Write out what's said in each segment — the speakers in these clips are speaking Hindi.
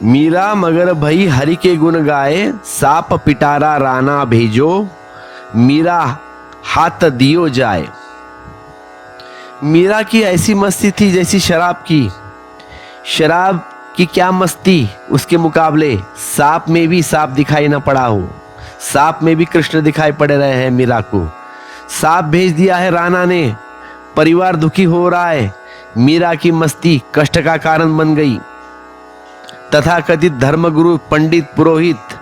मीरा मगर भई हरि के गुण गाए, साप पिटारा राना भेजो, मीरा हाथ दियो जाए। मीरा की ऐसी मस्ती थी जैसी शराब की। शराब की क्या मस्ती, उसके मुकाबले सांप में भी सांप दिखाई न पड़ा हो। सांप में भी कृष्ण दिखाई पड़ रहे हैं मीरा को। सांप भेज दिया है राणा ने, परिवार दुखी हो रहा है। मीरा की मस्ती कष्ट का कारण बन गई। तथाकथित धर्मगुरु पंडित पुरोहित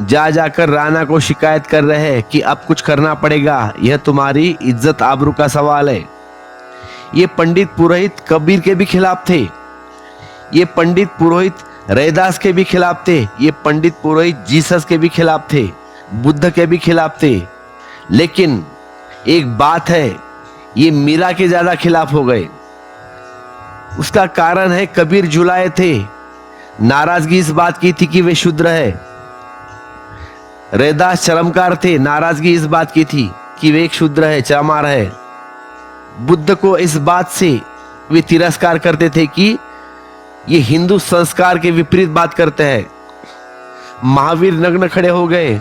जा जाकर राणा को शिकायत कर रहे हैं कि अब कुछ करना पड़ेगा, यह तुम्हारी इज्जत आबरू का सवाल है। ये पंडित पुरोहित कबीर के भी खिलाफ थे। ये पंडित पुरोहित रैदास के भी खिलाफ थे। ये पंडित पुरोहित जीसस के भी खिलाफ थे, बुद्ध के भी खिलाफ थे। लेकिन एक बात है, ये मीरा के ज्यादा खिलाफ हो गए। उसका कारण है कबीर झुलाए थे। नाराजगी इस बात की थी कि वे शूद्र है। रैदास चरमकार थे, नाराजगी इस बात की थी कि वे एक शूद्र है, चमार है। बुद्ध को इस बात से वे तिरस्कार करते थे कि ये हिंदू संस्कार के विपरीत बात करते हैं। महावीर नग्न खड़े हो गए,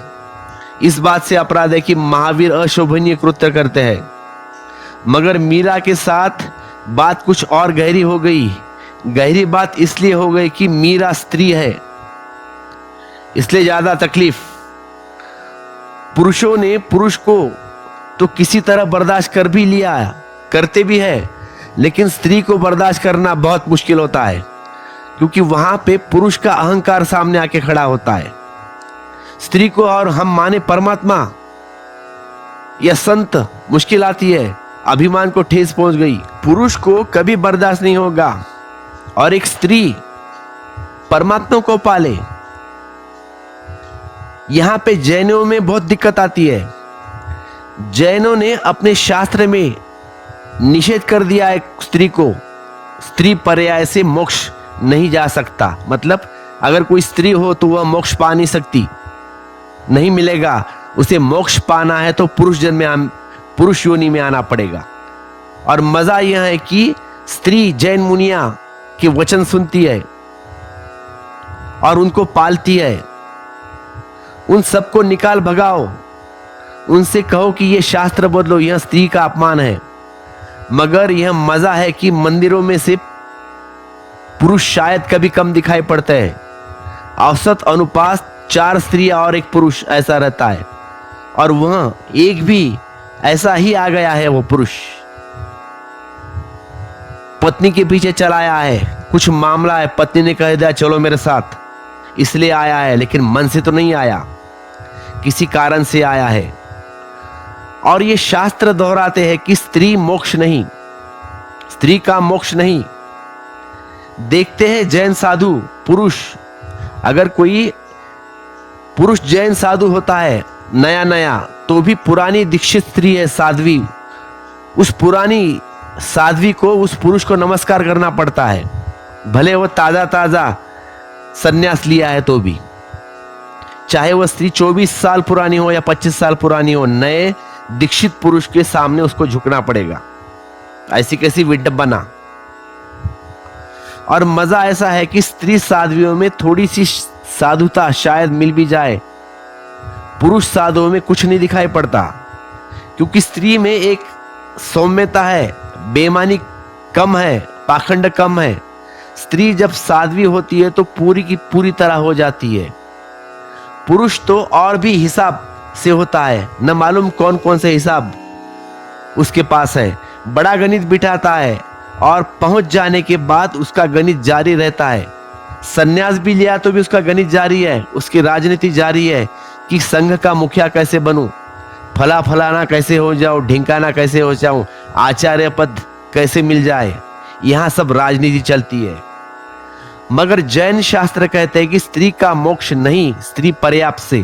इस बात से अपराध है कि महावीर अशोभनीय कृत्य करते हैं। मगर मीरा के साथ बात कुछ और गहरी हो गई। गहरी बात इसलिए हो गई कि मीरा स्त्री है, इसलिए ज्यादा तकलीफ। पुरुषों ने पुरुष को तो किसी तरह बर्दाश्त कर भी लिया, करते भी है, लेकिन स्त्री को बर्दाश्त करना बहुत मुश्किल होता है, क्योंकि वहां पे पुरुष का अहंकार सामने आके खड़ा होता है। स्त्री को और हम माने परमात्मा या संत मुश्किल आती है, अभिमान को ठेस पहुंच गई। पुरुष को कभी बर्दाश्त नहीं होगा और एक स्त्री परमात्मा को पाले। यहां पे जैनों में बहुत दिक्कत आती है। जैनों ने अपने शास्त्र में निषेध कर दिया है स्त्री को। स्त्री पर्याय से मोक्ष नहीं जा सकता, मतलब अगर कोई स्त्री हो तो वह मोक्ष पा नहीं सकती, नहीं मिलेगा। उसे मोक्ष पाना है तो पुरुष जन्म में, पुरुष योनि में आना पड़ेगा। और मजा यह है कि स्त्री जैन मुनिया के वचन सुनती है और उनको पालती है। उन सबको निकाल भगाओ, उनसे कहो कि यह शास्त्र बदलो, यह स्त्री का अपमान है। मगर यह मजा है कि मंदिरों में से पुरुष शायद कभी कम दिखाई पड़ते हैं। औसत अनुपात 4 स्त्रियां और 1 पुरुष ऐसा रहता है, और वह एक भी ऐसा ही आ गया है। वो पुरुष पत्नी के पीछे चलाया है, कुछ मामला है, पत्नी ने कह दिया चलो मेरे साथ, इसलिए आया है, लेकिन मन से तो नहीं आया, किसी कारण से आया है। और ये शास्त्र दोहराते हैं कि स्त्री मोक्ष नहीं, स्त्री का मोक्ष नहीं। देखते हैं जैन साधु पुरुष, अगर कोई पुरुष जैन साधु होता है नया नया, तो भी पुरानी दीक्षित स्त्री है, साध्वी, उस पुरानी साध्वी को, उस पुरुष को नमस्कार करना पड़ता है, भले वो ताजा ताजा सन्यास लिया है तो भी। चाहे वह स्त्री 24 साल पुरानी हो या 25 साल पुरानी हो, नए दीक्षित पुरुष के सामने उसको झुकना पड़ेगा। ऐसी कैसी विडंबना। और मजा ऐसा है कि स्त्री साध्वियों में थोड़ी सी साधुता शायद मिल भी जाए, पुरुष साधुओं में कुछ नहीं दिखाई पड़ता, क्योंकि स्त्री में एक सौम्यता है, बेईमानी कम है, पाखंड कम है। स्त्री जब साध्वी होती है तो पूरी की पूरी तरह हो जाती है। पुरुष तो और भी हिसाब से होता है, न मालूम कौन कौन से हिसाब उसके पास है। बड़ा गणित बिठाता है और पहुंच जाने के बाद उसका गणित जारी रहता है। सन्यास भी लिया तो भी उसका गणित जारी है, उसकी राजनीति जारी है कि संघ का मुखिया कैसे बनूं, फलाना कैसे हो जाऊं, ढिंकाना कैसे हो जाऊं, आचार्य पद कैसे मिल जाए, यहां सब राजनीति चलती है। मगर जैन शास्त्र कहते हैं कि स्त्री का मोक्ष नहीं, स्त्री पर्याप्त से।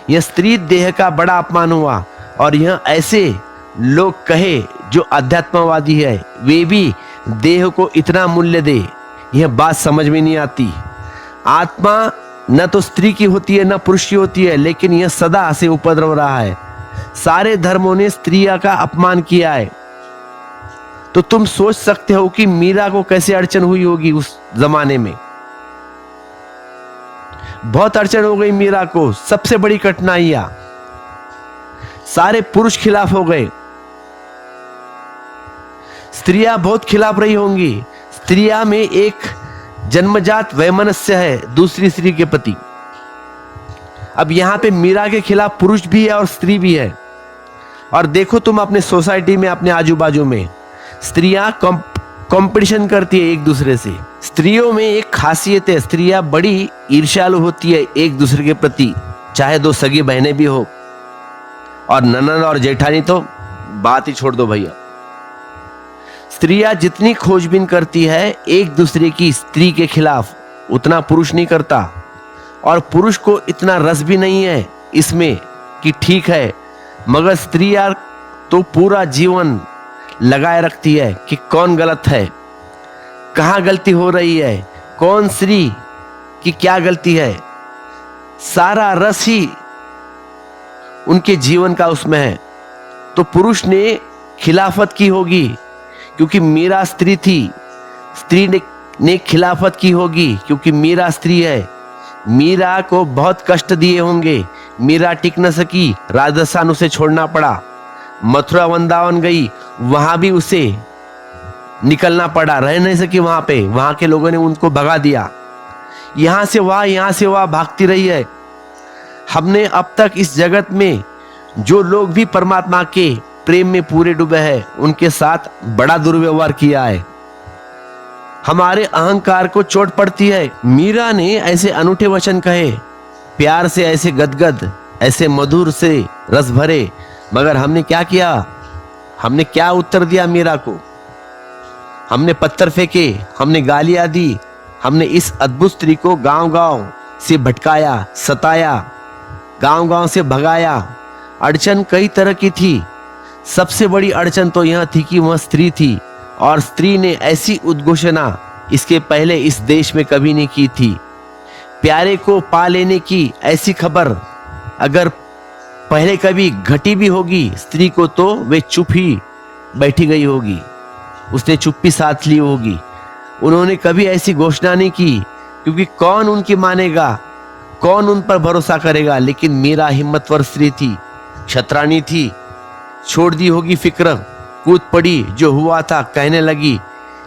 यह स्त्री देह का बड़ा अपमान हुआ। और यह ऐसे लोग कहे जो अध्यात्मवादी है, वे भी देह को इतना मूल्य दे, यह बात समझ में नहीं आती। आत्मा न तो स्त्री की होती है न पुरुष की होती है, लेकिन यह सदा से उपद्रव रहा है। सारे धर्मों ने स्त्रिया का अपमान किया है। तो तुम सोच सकते हो कि मीरा को कैसे अड़चन हुई होगी उस जमाने में। बहुत अड़चन हो गई मीरा को, सबसे बड़ी कठिनाइयां, सारे पुरुष खिलाफ हो गए, स्त्रियां बहुत खिलाफ रही होंगी। स्त्रियां में एक जन्मजात वैमनस्य है दूसरी स्त्री के प्रति। अब यहां पे मीरा के खिलाफ पुरुष भी है और स्त्री भी है। और देखो तुम अपने सोसाइटी में, अपने आजू बाजू में स्त्रियां कंपटीशन करती है एक दूसरे से। स्त्रियों में एक खासियत है, स्त्रियां बड़ी ईर्ष्यालु होती है एक दूसरे के प्रति, चाहे दो सगी बहनें भी हो। और ननद और जेठानी तो बात ही छोड़ दो भैया। स्त्रियां जितनी खोजबीन करती है एक दूसरे की स्त्री के खिलाफ, उतना पुरुष नहीं करता। और पुरुष को इतना रस भी नहीं है इसमें कि ठीक है, मगर स्त्रियां तो पूरा जीवन लगाए रखती है कि कौन गलत है, कहाँ गलती हो रही है, कौन स्त्री की क्या गलती है। सारा रस ही उनके जीवन का उसमें है। तो पुरुष ने खिलाफत की होगी, क्योंकि मीरा स्त्री थी। स्त्री ने खिलाफत की होगी क्योंकि मीरा स्त्री है। मीरा को बहुत कष्ट दिए होंगे, मीरा टिक न सकी, राजस्थान उसे छोड़ना पड़ा। मथुरा वृंदावन गई, वहां भी उसे निकलना पड़ा, रह नहीं सकी वहां पे, वहां के लोगों ने उनको भगा दिया। यहां से वहां भागती रही है। हमने अब तक इस जगत में जो लोग भी परमात्मा के प्रेम में पूरे डूबे हैं, उनके साथ बड़ा दुर्व्यवहार किया है। हमारे अहंकार को चोट पड़ती है। मीरा ने ऐसे अनूठे वचन कहे, प्यार से ऐसे गदगद, ऐसे मधुर से रस भरे, मगर हमने क्या किया? हमने क्या उत्तर दिया मीरा को? हमने पत्थर फेंके, हमने गालियां दी, हमने इस अद्भुत स्त्री को गांव-गांव से भटकाया, सताया, गांव-गांव से भगाया। अड़चन कई तरह की थी। सबसे बड़ी अड़चन तो यह थी कि वह स्त्री थी, और स्त्री ने ऐसी उद्घोषणा इसके पहले इस देश में कभी नहीं की थी। प्यारे को पा लेने की ऐसी खबर अगर पहले कभी घटी भी होगी स्त्री को, तो वे चुप ही बैठी गई होगी, उसने चुप्पी साध ली होगी। उन्होंने कभी ऐसी घोषणा नहीं की, क्योंकि कौन उनकी मानेगा, कौन उन पर भरोसा करेगा। लेकिन मीरा हिम्मतवर स्त्री थी, क्षत्राणी थी, छोड़ दी होगी फिक्र, कूद पड़ी, जो हुआ था कहने लगी,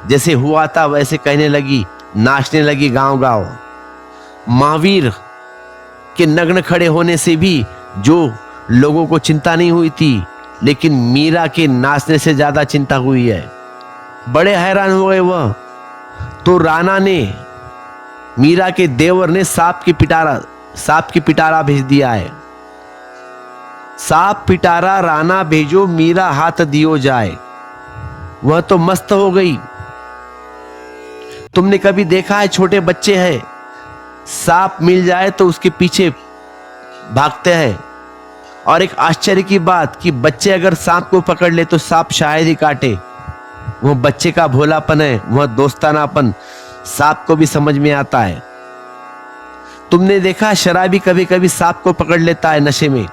जैसे हुआ था वैसे कहने लगी, नाचने लगी गांव-गांव। महावीर के नग्न खड़े होने से भी जो लोगों को चिंता नहीं हुई थी, लेकिन मीरा के नाचने से ज्यादा चिंता हुई है। बड़े हैरान हो गए वह। तो राणा ने, मीरा के देवर ने सांप की पिटारा भेज दिया है। सांप पिटारा राणा भेजो, मीरा हाथ दियो जाए। वह तो मस्त हो गई। तुमने कभी देखा है, छोटे बच्चे हैं, सांप मिल जाए तो उसके पीछे भागते हैं। और एक आश्चर्य की बात कि बच्चे अगर सांप को पकड़ ले तो सांप शायद ही काटे। वह बच्चे का भोलापन है, वह दोस्तानापन सांप को भी समझ में आता है। तुमने देखा शराबी कभी कभी सांप को पकड़ लेता है नशे में,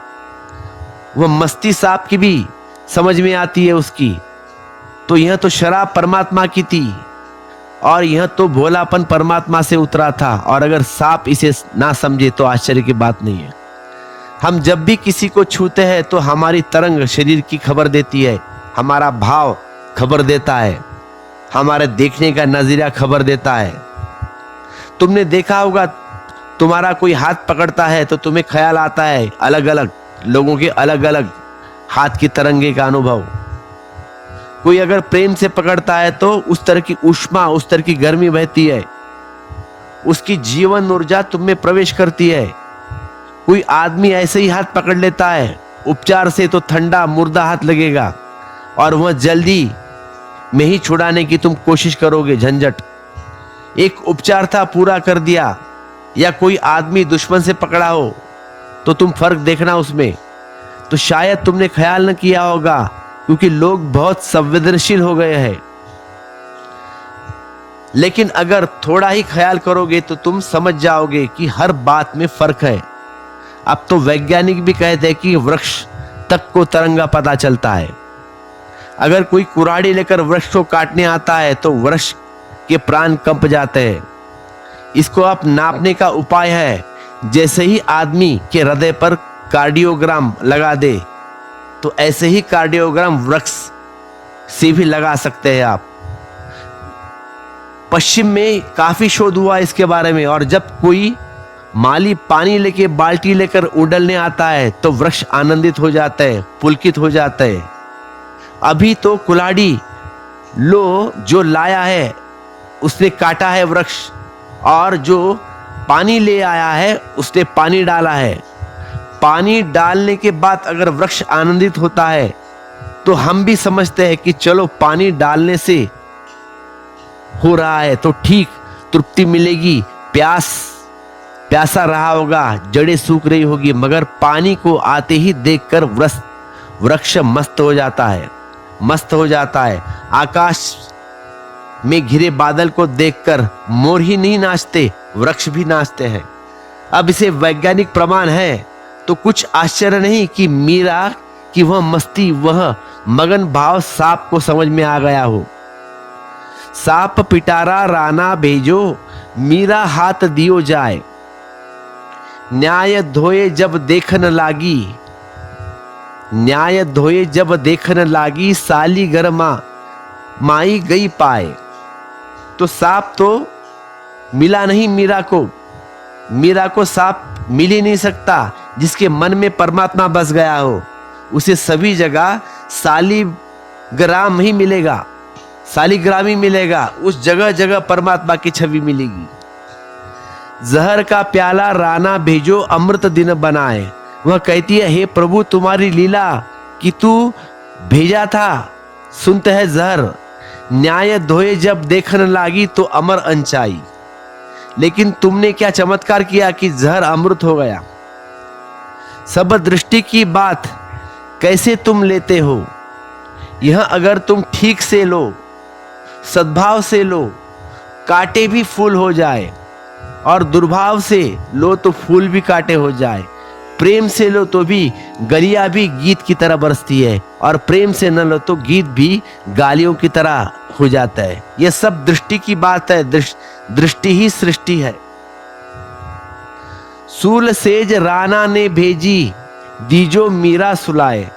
वह मस्ती सांप की भी समझ में आती है उसकी। तो यह तो शराब परमात्मा की थी, और यह तो भोलापन परमात्मा से उतरा था। और अगर सांप इसे ना समझे तो आश्चर्य की बात नहीं है। हम जब भी किसी को छूते हैं तो हमारी तरंग शरीर की खबर देती है, हमारा भाव खबर देता है, हमारे देखने का नजरिया खबर देता है। तुमने देखा होगा, तुम्हारा कोई हाथ पकड़ता है तो तुम्हें ख्याल आता है अलग अलग लोगों के अलग अलग हाथ की तरंगे का अनुभव। कोई अगर प्रेम से पकड़ता है तो उस तरह की ऊष्मा, उस तरह की गर्मी बहती है, उसकी जीवन ऊर्जा तुम में प्रवेश करती है। कोई आदमी ऐसे ही हाथ पकड़ लेता है, उपचार से तो ठंडा मुर्दा हाथ लगेगा, और वह जल्दी में ही छुड़ाने की तुम कोशिश करोगे, झंझट। एक उपचार था, पूरा कर दिया। या कोई आदमी दुश्मन से पकड़ा हो तो तुम फर्क देखना उसमें। तो शायद तुमने ख्याल न किया होगा, क्योंकि लोग बहुत संवेदनशील हो गए हैं। लेकिन अगर थोड़ा ही ख्याल करोगे तो तुम समझ जाओगे कि हर बात में फर्क है। अब तो वैज्ञानिक भी कहते हैं कि वृक्ष तक को तरंगा पता चलता है। अगर कोई कुराड़ी लेकर वृक्ष को काटने आता है तो वृक्ष के प्राण कंप जाते हैं। इसको आप नापने का उपाय है, जैसे ही आदमी के हृदय पर कार्डियोग्राम लगा दे तो ऐसे ही कार्डियोग्राम वृक्ष से भी लगा सकते हैं आप। पश्चिम में काफी शोध हुआ इसके बारे में, और जब कोई माली पानी लेके बाल्टी लेकर उड़लने आता है तो वृक्ष आनंदित हो जाता है, पुलकित हो जाता है। अभी तो कुल्हाड़ी लो जो लाया है उसने काटा है वृक्ष, और जो पानी ले आया है उसने पानी डाला है। पानी डालने के बाद अगर वृक्ष आनंदित होता है तो हम भी समझते हैं कि चलो पानी डालने से हो रहा है तो ठीक तृप्ति मिलेगी, प्यासा रहा होगा, जड़ें सूख रही होगी, मगर पानी को आते ही देखकर वृक्ष मस्त हो जाता है। आकाश में घिरे बादल को देखकर मोर ही नहीं नाचते, वृक्ष भी नाचते हैं। अब इसे वैज्ञानिक प्रमाण है तो कुछ आश्चर्य नहीं कि मीरा की वह मस्ती, वह मगन भाव सांप को समझ में आ गया हो। सांप पिटारा राना भेजो, मीरा हाथ दियो जाए, न्याय धोए जब देखन लागी, साली गरमा माई गई पाए। तो सांप तो मिला नहीं मीरा को सांप मिल ही नहीं सकता। जिसके मन में परमात्मा बस गया हो उसे सभी जगह सालीग्राम ही मिलेगा, उस जगह जगह परमात्मा की छवि मिलेगी। जहर का प्याला राना भेजो, अमृत दिन बनाए। वह कहती है, हे प्रभु तुम्हारी लीला कि तू भेजा था, सुनते है जहर। न्याय धोए जब देखने लागी तो अमर अंचाई। लेकिन तुमने क्या चमत्कार किया कि जहर अमृत हो गया। सब दृष्टि की बात कैसे तुम लेते हो। यह अगर तुम ठीक से लो, सद्भाव से लो, कांटे भी फूल हो जाए, और दुर्भाव से लो तो फूल भी कांटे हो जाए। प्रेम से लो तो भी गलियां भी गीत की तरह बरसती है, और प्रेम से न लो तो गीत भी गालियों की तरह हो जाता है। यह सब दृष्टि की बात है, दृष्टि ही सृष्टि है। सूल सेज राणा ने भेजी, दीजो मीरा सुलाए।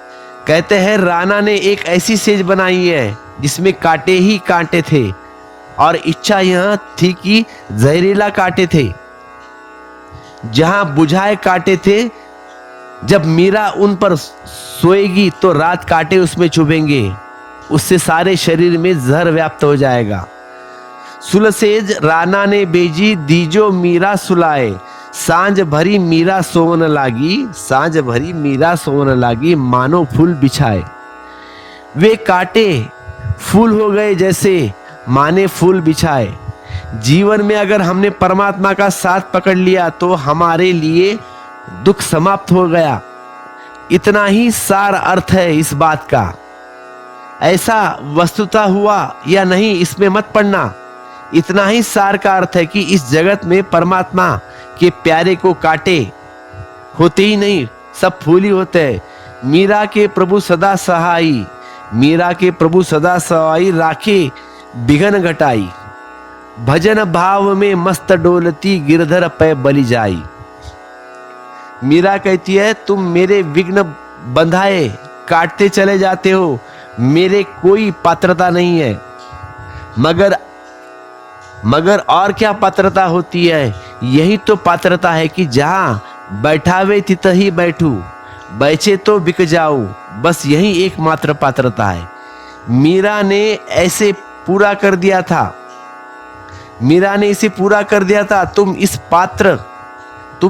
कहते हैं राणा ने एक ऐसी सेज बनाई है जिसमें कांटे ही कांटे थे, और इच्छा यह थी कि जहरीला कांटे थे। जहां बुझाए कांटे थे, जब मीरा उन पर सोएगी तो रात कांटे उसमें चुभेंगे, उससे सारे शरीर में जहर व्याप्त हो जाएगा। सुलसेज राणा ने भेजी, दीजो मीरा सुलाए। सांझ भरी मीरा सोवन लागी, मानो फूल बिछाए। वे कांटे फूल हो गए जैसे माने फूल बिछाए। जीवन में अगर हमने परमात्मा का साथ पकड़ लिया तो हमारे लिए दुख समाप्त हो गया। इतना ही सार अर्थ है इस बात का। ऐसा वस्तुतः हुआ या नहीं इसमें मत पड़ना। इतना ही सार का अर्थ है कि इस जगत में परमात्मा के प्यारे को कांटे होते ही नहीं, सब फूल ही होते हैं। मीरा के प्रभु सदा सहाई, राखे बिघन घटाई। भजन भाव में मस्त डोलती, गिरधर पे बलि जाई। मीरा कहती है, तुम मेरे विघ्न बंधाए काटते चले जाते हो, मेरे कोई पात्रता नहीं है। मगर और क्या पात्रता होती है। यही तो पात्रता है कि जहां बैठावे तित ही बैठू, बैठे तो बिक जाऊं। बस यही एकमात्र पात्रता है। मीरा ने ऐसे पूरा कर दिया था, इसे पूरा कर दिया था। तुम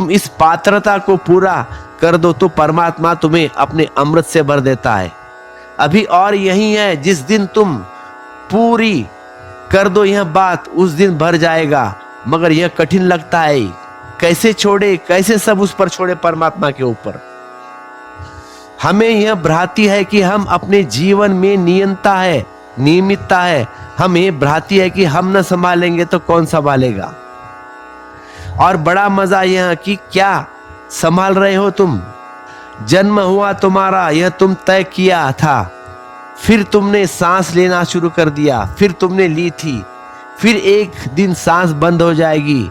इस पात्रता को पूरा कर दो तो परमात्मा तुम्हें अपने अमृत से भर देता है। अभी और यही है, जिस दिन तुम पूरी कर दो यह बात, उस दिन भर जाएगा। मगर यह कठिन लगता है, कैसे छोड़े, कैसे सब उस पर छोड़े, परमात्मा के ऊपर। हमें यह भ्रांति है कि हम अपने जीवन में नियमितता है। हमें भ्रांति है कि हम न संभालेंगे तो कौन संभालेगा। और बड़ा मजा यह कि क्या संभाल रहे हो तुम। जन्म हुआ तुम्हारा, यह तुम तय किया था। फिर तुमने सांस लेना शुरू कर दिया, फिर तुमने ली थी, फिर एक दिन सांस बंद हो जाएगी।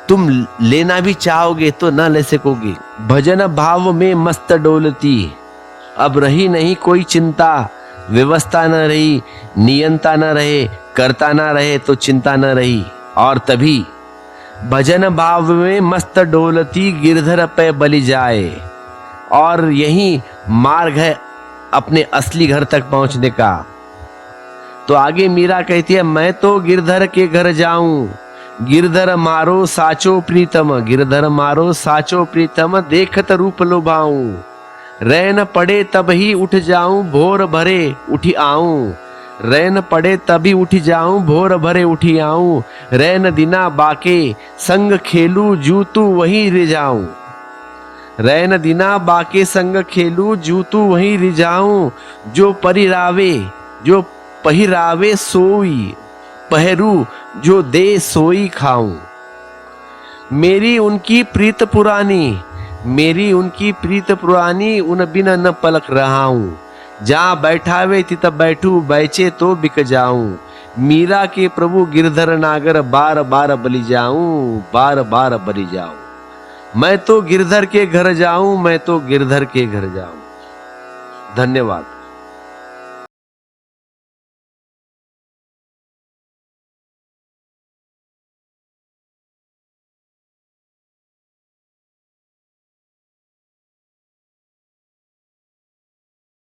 तुम लेना भी चाहोगे तो न ले सकोगे। भजन भाव में मस्त डोलती, अब रही नहीं कोई चिंता, व्यवस्था न रही, नियंता न रहे, करता न रहे तो चिंता न रही। और तभी भजन भाव में मस्त डोलती, गिरधर पे बलि जाए। और यही मार्ग है अपने असली घर तक पहुंचने का। तो आगे मीरा कहती है, मैं तो गिरधर के घर जाऊं, गिरधर मारो साचो प्रीतम, गिरधर मारो साचो प्रीतम, देखत रूप लुभाऊं, रैन पड़े तब ही उठ जाऊं, भोर भरे उठी आऊं, रैन पड़े तभी उठ जाऊं, भोर भरे उठी आऊं, रैन दिना बाके संग खेलू, जूतू वही रिझाऊं, रैन दिना बाके संग खेलू, जूतू वही रिझाऊं, जो परिरावे जो पहिरावे सोई, पहरू जो दे सोई खाऊं। मेरी उनकी प्रीत पुरानी, मेरी उनकी प्रीत पुरानी, उन बिना न पलक रहा हूं, जहां बैठावे तित बैठू, बैचे तो बिक जाऊं, मीरा के प्रभु गिरधर नागर, बार बार बलि जाऊं, बार बार बलि जाऊं। मैं तो गिरधर के घर जाऊं, मैं तो गिरधर के घर जाऊं। धन्यवाद।